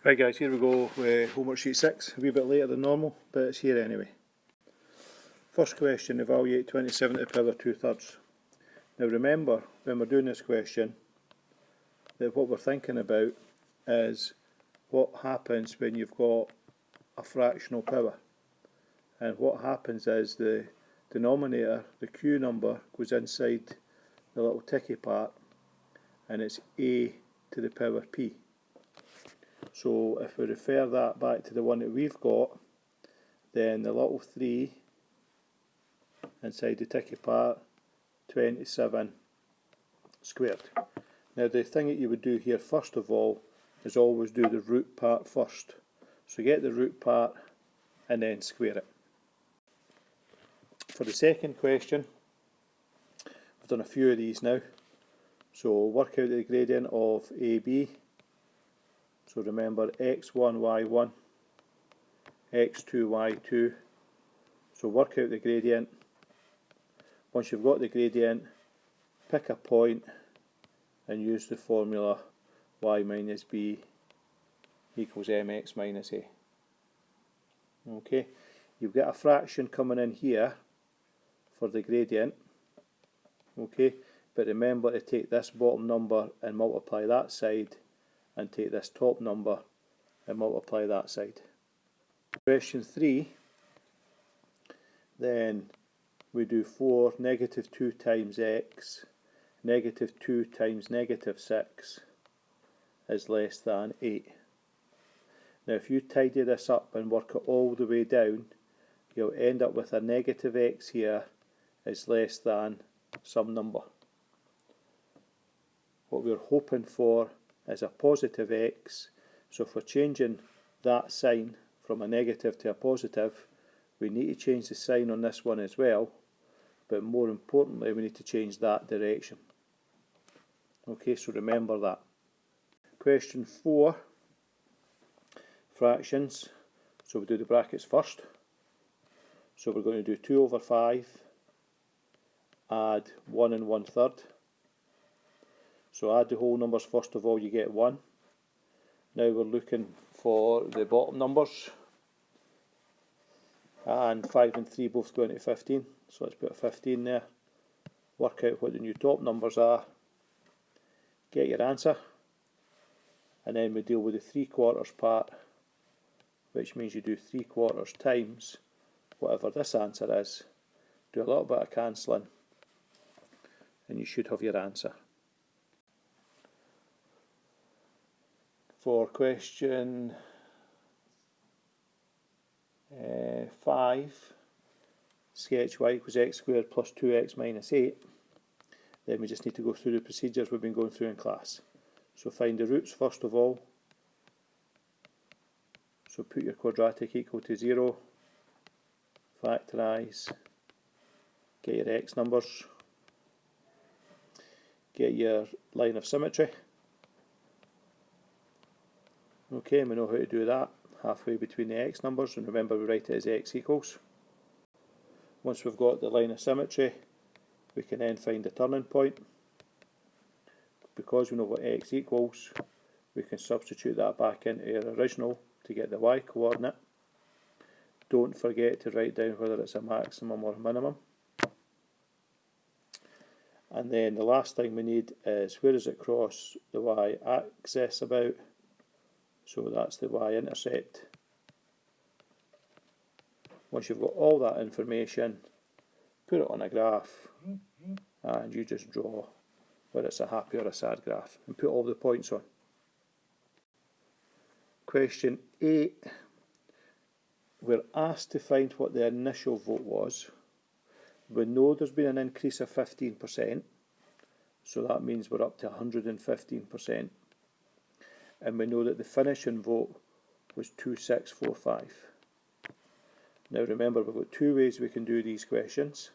Right guys, here we go with homework sheet 6, a wee bit later than normal, but it's here anyway. First question, evaluate 27 to the power 2/3. Now remember, when we're doing this question, that what we're thinking about is what happens when you've got a fractional power. And what happens is the denominator, the Q number, goes inside the little ticky part, and it's a to the power p. So if we refer that back to the one that we've got, then the little 3 inside the ticky part, 27 squared. Now the thing that you would do here first of all is always do the root part first. So get the root part and then square it. For the second question, I've done a few of these now. So work out the gradient of AB. So remember x1, y1, x2, y2. So work out the gradient. Once you've got the gradient, pick a point and use the formula y minus b equals mx minus a. Okay, you've got a fraction coming in here for the gradient. Okay, but remember to take this bottom number and multiply that side, and take this top number and multiply that side. Question 3, then we do 4 negative 2 times x, negative 2 times negative 6 is less than 8. Now if you tidy this up and work it all the way down, you'll end up with a negative x here is less than some number. What we're hoping for is a positive x, so if we're changing that sign from a negative to a positive, we need to change the sign on this one as well, but more importantly we need to change that direction. Okay, so remember that. Question 4, fractions. So we do the brackets first. So we're going to do 2 over 5, add 1 and 1/3. So add the whole numbers first of all, you get 1. Now we're looking for the bottom numbers, and 5 and 3 both go into 15, so let's put a 15 there. Work out what the new top numbers are, get your answer, and then we deal with the 3/4 part, which means you do 3/4 times whatever this answer is, do a little bit of cancelling, and you should have your answer. For question 5, sketch y equals x squared plus 2x minus 8, then we just need to go through the procedures we've been going through in class. So find the roots first of all. So put your quadratic equal to 0, factorise, get your x numbers, get your line of symmetry. Okay, and we know how to do that, halfway between the x numbers, and remember we write it as x equals. Once we've got the line of symmetry, we can then find the turning point. Because we know what x equals, we can substitute that back into our original to get the y coordinate. Don't forget to write down whether it's a maximum or a minimum. And then the last thing we need is where does it cross the y axis about? So that's the y-intercept. Once you've got all that information, put it on a graph, and you just draw whether it's a happy or a sad graph, and put all the points on. Question 8, we're asked to find what the initial vote was. We know there's been an increase of 15%, so that means we're up to 115%. And we know that the finishing vote was 2645. Now remember, we've got 2 ways we can do these questions.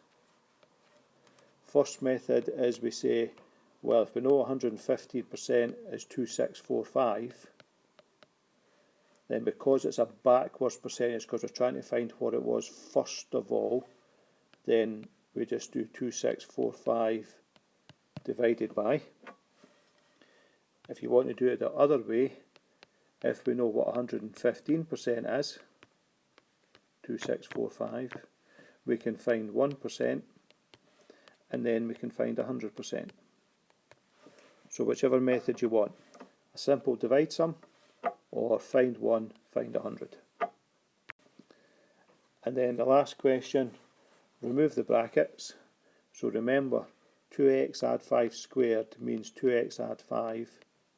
First method is we say, well, if we know 115% is 2645, then because it's a backwards percentage, because we're trying to find what it was first of all, then we just do 2645 divided by. If you want to do it the other way, if we know what 115% is, 2645, we can find 1%, and then we can find 100%. So whichever method you want, a simple divide sum, or find 1, find 100. And then the last question, remove the brackets. So remember, 2x add 5 squared means 2x add 5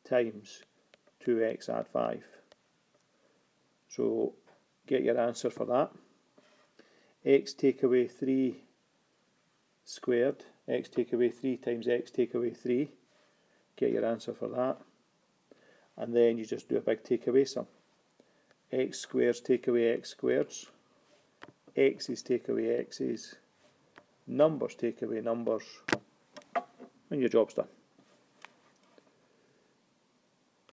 times 2x add 5. So get your answer for that. X take away 3 squared, x take away 3 times x take away 3. Get your answer for that. And then you just do a big take away sum. X squares take away x squares, x's take away x's, numbers take away numbers, and your job's done.